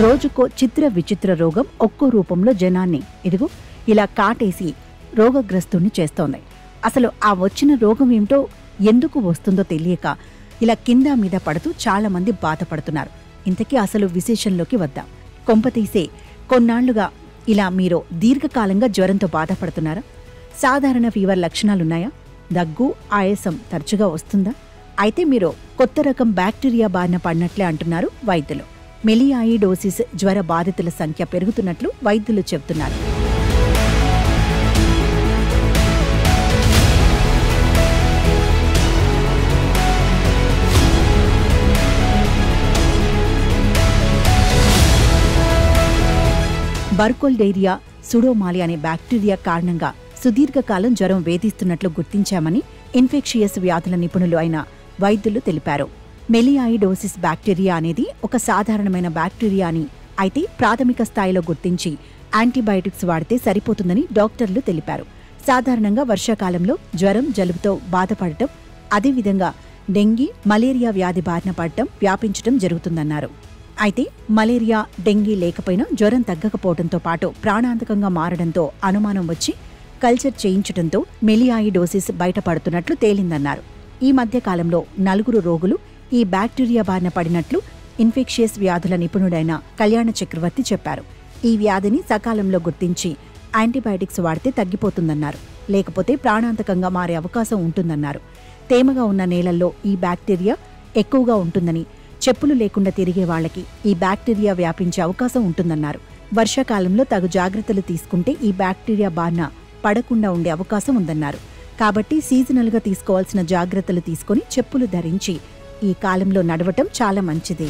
రోజుకో చిత్ర విచిత్ర రోగం ఒక్కో రూపంలో జనాన్ని ఇదిగో ఇలా కాటేసి రోగగ్రస్తుని చేస్తోంది. అసలు ఆ వచ్చిన రోగం ఏమిటో, ఎందుకు వస్తుందో తెలియక ఇలా కింద మీద పడుతూ చాలా మంది బాధపడుతున్నారు. ఇంతకీ అసలు విశేషంలోకి వద్దాం. కొంపతీసే కొన్నాళ్లుగా ఇలా మీరు దీర్ఘకాలంగా జ్వరంతో బాధపడుతున్నారా? సాధారణ ఫీవర్ లక్షణాలున్నాయా? దగ్గు, ఆయాసం తరచుగా వస్తుందా? అయితే మీరు కొత్త రకం బ్యాక్టీరియా బారిన పడినట్లే అంటున్నారు వైద్యులు. మెలియాయిడోసిస్ జ్వర బాధితుల సంఖ్య పెరుగుతున్నట్లు వైద్యులు చెబుతున్నారు. బర్కోల్డేరియా సుడోమాలి అనే బ్యాక్టీరియా కారణంగా సుదీర్ఘకాలం జ్వరం వేధిస్తున్నట్లు గుర్తించామని ఇన్ఫెక్షియస్ వ్యాధుల నిపుణులు అయిన వైద్యులు తెలిపారు. మెలియాయిడోసిస్ బ్యాక్టీరియా అనేది ఒక సాధారణమైన బ్యాక్టీరియా అని, అయితే ప్రాథమిక స్థాయిలో గుర్తించి యాంటీబయాటిక్స్ వాడితే సరిపోతుందని డాక్టర్లు తెలిపారు. సాధారణంగా వర్షాకాలంలో జ్వరం, జలుబుతో బాధపడటం, అదేవిధంగా డెంగీ, మలేరియా వ్యాధి బారిన పడటం, వ్యాపించటం జరుగుతుందన్నారు. అయితే మలేరియా, డెంగీ లేకపోయినా జ్వరం తగ్గకపోవడంతో పాటు ప్రాణాంతకంగా మారడంతో అనుమానం వచ్చి కల్చర్ చేయించడంతో మెలియాయిడోసిస్ బయటపడుతున్నట్లు తేలిందన్నారు. ఈ మధ్య కాలంలో 4 రోగులు ఈ బ్యాక్టీరియా బారిన పడినట్లు ఇన్ఫెక్షియస్ వ్యాధుల నిపుణుడైన కళ్యాణ చక్రవర్తి చెప్పారు. ఈ వ్యాధిని సకాలంలో గుర్తించి యాంటీబయాటిక్స్ వాడితే తగ్గిపోతుందన్నారు. లేకపోతే ప్రాణాంతకంగా మారే అవకాశం ఉంటుందన్నారు. తేమగా ఉన్న నేలల్లో ఈ బ్యాక్టీరియా ఎక్కువగా ఉంటుందని, చెప్పులు లేకుండా తిరిగే వాళ్లకి ఈ బ్యాక్టీరియా వ్యాపించే అవకాశం ఉంటుందన్నారు. వర్షాకాలంలో తగు జాగ్రత్తలు తీసుకుంటే ఈ బ్యాక్టీరియా బారిన పడకుండా ఉండే అవకాశం ఉందన్నారు. కాబట్టి సీజనల్గా తీసుకోవాల్సిన జాగ్రత్తలు తీసుకుని చెప్పులు ధరించి ఈ కాలంలో నడవటం చాలా మంచిది.